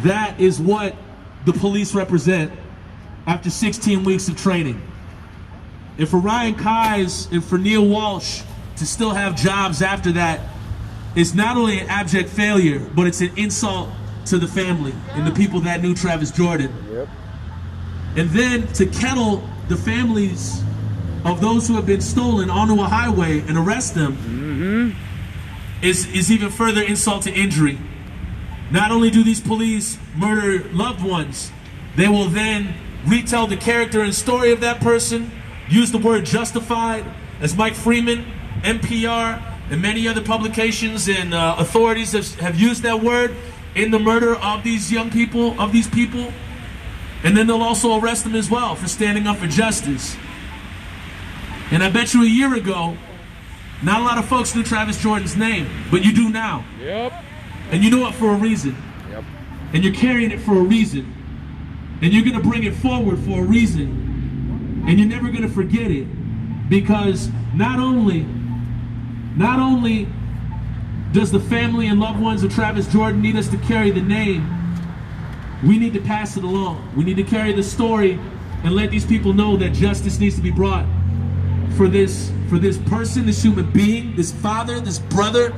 That is what the police represent after 16 weeks of training. And for Ryan Keyes and for Neil Walsh to still have jobs after that is not only an abject failure, but it's an insult to the family and the people that knew Travis Jordan. Yep. And then to kettle the families of those who have been stolen onto a highway and arrest them is even further insult to injury. Not only do these police murder loved ones, they will then retell the character and story of that person, use the word justified, as Mike Freeman, NPR, and many other publications and authorities have used that word in the murder of these young people, of these people. And then they'll also arrest them as well for standing up for justice. And I bet you a year ago, not a lot of folks knew Travis Jordan's name, but you do now. Yep. And you know it for a reason. Yep. And you're carrying it for a reason. And you're gonna bring it forward for a reason. And you're never gonna forget it. Because not only does the family and loved ones of Travis Jordan need us to carry the name, we need to pass it along. We need to carry the story and let these people know that justice needs to be brought for this person, this human being, this father, this brother,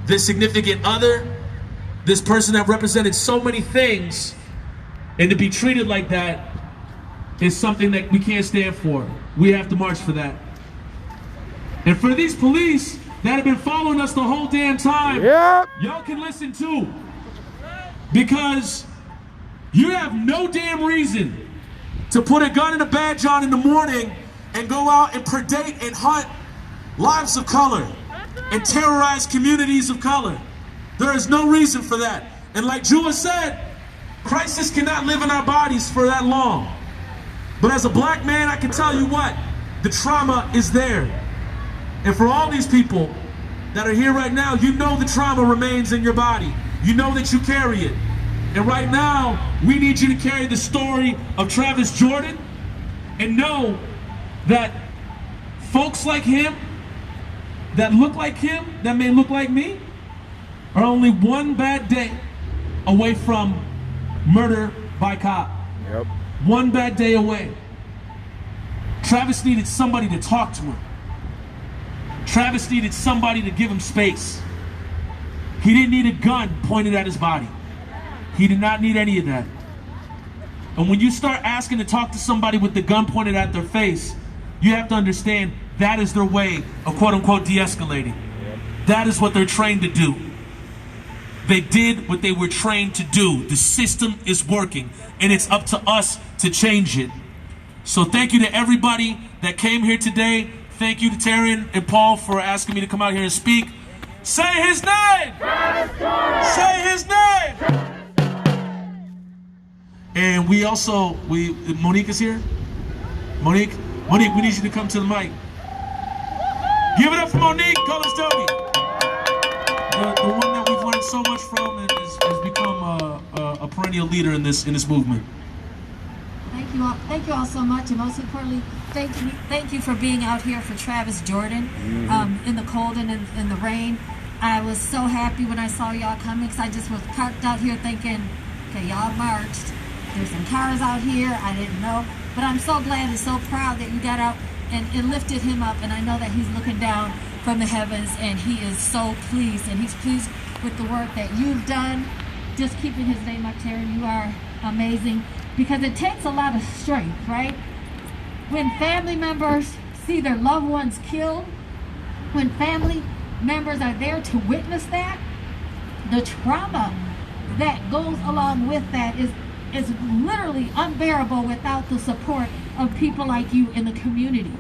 this significant other, this person that represented so many things, and to be treated like that is something that we can't stand for. We have to march for that. And for these police that have been following us the whole damn time, y'all can listen too. Because you have no damn reason to put a gun and a badge on in the morning and go out and predate and hunt lives of color and terrorize communities of color. There is no reason for that. And like Jula said, crisis cannot live in our bodies for that long. But as a black man, I can tell you what, the trauma is there. And for all these people that are here right now, you know the trauma remains in your body. You know that you carry it. And right now, we need you to carry the story of Travis Jordan and know that folks like him, that look like him, that may look like me, are only one bad day away from murder by cop. Yep. One bad day away. Travis needed somebody to talk to him. Travis needed somebody to give him space. He didn't need a gun pointed at his body. He did not need any of that. And when you start asking to talk to somebody with the gun pointed at their face, you have to understand that is their way of quote-unquote de-escalating. That is what they're trained to do. They did what they were trained to do. The system is working, and it's up to us to change it. So thank you to everybody that came here today. Thank you to Taryn and Paul for asking me to come out here and speak. Say his name! Say his name! And we also, Monique is here? Monique, we need you to come to the mic. Give it up for Monique Colastogi. The one that we've learned so much from and has become a perennial leader in this movement. Thank you all so much, and most importantly, thank you for being out here for Travis Jordan in the cold and in the rain. I was so happy when I saw y'all coming because I just was parked out here thinking, okay, y'all marched. There's some cars out here, I didn't know. But I'm so glad and so proud that you got out and lifted him up, and I know that he's looking down from the heavens, and he is so pleased, and he's pleased with the work that you've done. Just keeping his name up, Taryn, you are amazing, because it takes a lot of strength, right? When family members see their loved ones killed, when family members are there to witness that, the trauma that goes along with that is literally unbearable without the support of people like you in the community.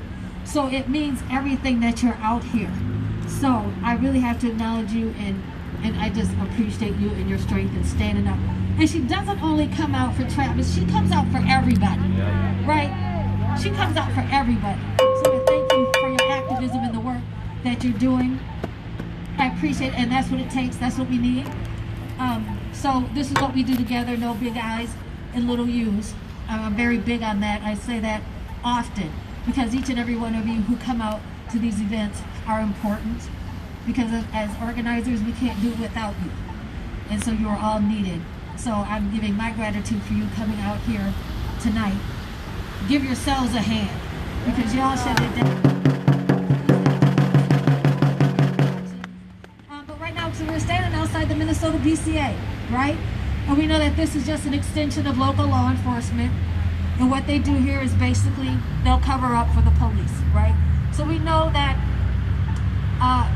So it means everything that you're out here. So I really have to acknowledge you, and I just appreciate you and your strength and standing up. And she doesn't only come out for Travis, she comes out for everybody, right? She comes out for everybody. So I thank you for your activism and the work that you're doing. I appreciate it, and that's what it takes, that's what we need. So this is what we do together, no big I's and little U's. I'm very big on that. I say that often because each and every one of you who come out to these events are important, because as organizers, we can't do it without you. And so you are all needed. So I'm giving my gratitude for you coming out here tonight. Give yourselves a hand, because y'all shut it down. But right now, so we're standing outside the Minnesota BCA, right? And we know that this is just an extension of local law enforcement. And what they do here is basically they'll cover up for the police, right? So we know that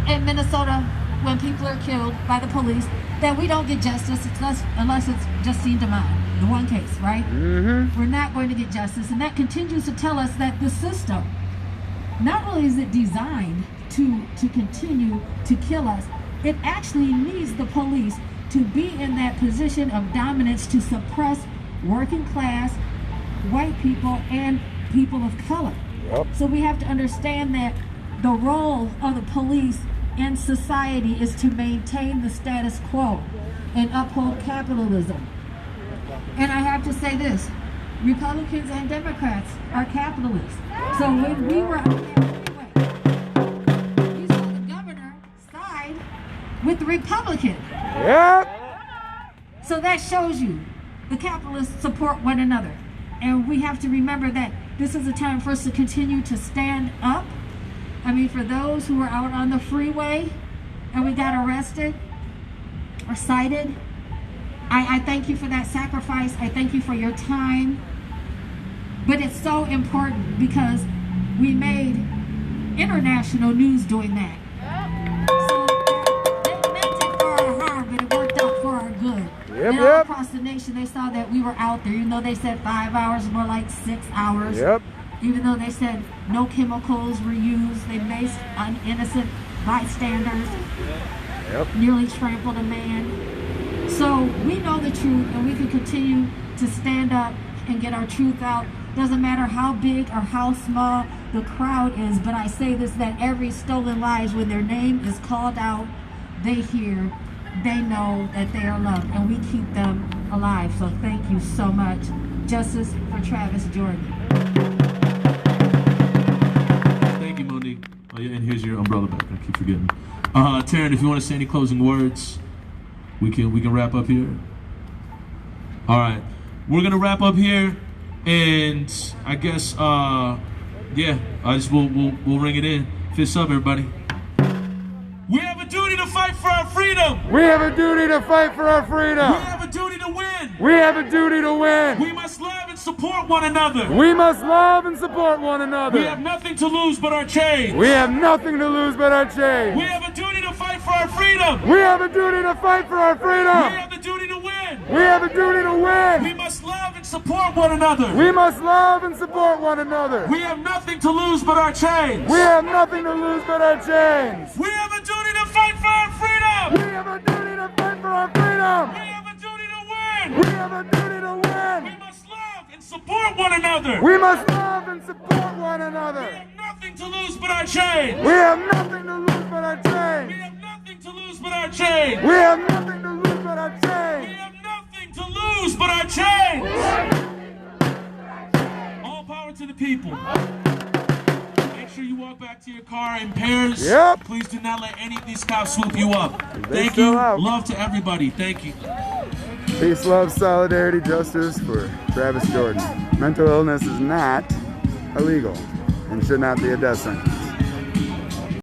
in Minnesota, when people are killed by the police, that we don't get justice unless it's Justine DeMond, the one case, right? Mm-hmm. We're not going to get justice, and that continues to tell us that the system, not only is it designed to continue to kill us, it actually needs the police to be in that position of dominance to suppress working class, white people, and people of color. Yep. So we have to understand that the role of the police in society is to maintain the status quo and uphold capitalism. And I have to say this, Republicans and Democrats are capitalists. So when we were out there anyway, we saw the governor side with the Republican. Yep. So that shows you the capitalists support one another. And we have to remember that this is a time for us to continue to stand up. I mean, for those who were out on the freeway and we got arrested or cited, I thank you for that sacrifice. I thank you for your time. But it's so important because we made international news doing that. So they meant it for our harm, but it worked out for our good. And all across the nation, they saw that we were out there. Even though they said 5 hours, more like 6 hours. Yep. Even though they said no chemicals were used, they based on innocent bystanders, nearly trampled a man. So we know the truth, and we can continue to stand up and get our truth out. Doesn't matter how big or how small the crowd is, but I say this, that every stolen lives, when their name is called out, they hear, they know that they are loved, and we keep them alive. So thank you so much. Justice for Travis Jordan. Oh yeah, and here's your umbrella back. I keep forgetting. Taryn, if you want to say any closing words, we can wrap up here. All right, we're gonna wrap up here, and I guess we'll ring it in. Fists up, everybody. We have a duty to fight for our freedom. We have a duty to fight for our freedom. We have a duty to win. We have a duty to win. We must love and support one another. We must love and support one another. We have nothing to lose but our chains. We have nothing to lose but our chains. We have a duty to fight for our freedom. We have a duty to fight for our freedom. We have the duty to win. We have a duty to win. We must love and support one another. We must love and support one another. We have nothing to lose but our chains. We have nothing to lose but our chains. We have a duty to fight for our freedom. We have a duty to fight for our freedom. We have a duty to win. We have a duty to win. We must love and support one another. We must love and support one another. We have nothing to lose but our chains. We have nothing to lose but our chains. We have nothing to lose but our chains. We have nothing to lose but our chains. We have nothing to lose but our chains. All power to the people. Make sure you walk back to your car in pairs. Yep. Please do not let any of these cops swoop you up. They Thank you. out. Love to everybody. Thank you. Peace, love, solidarity, justice for Travis Jordan. Mental illness is not illegal and should not be a death sentence.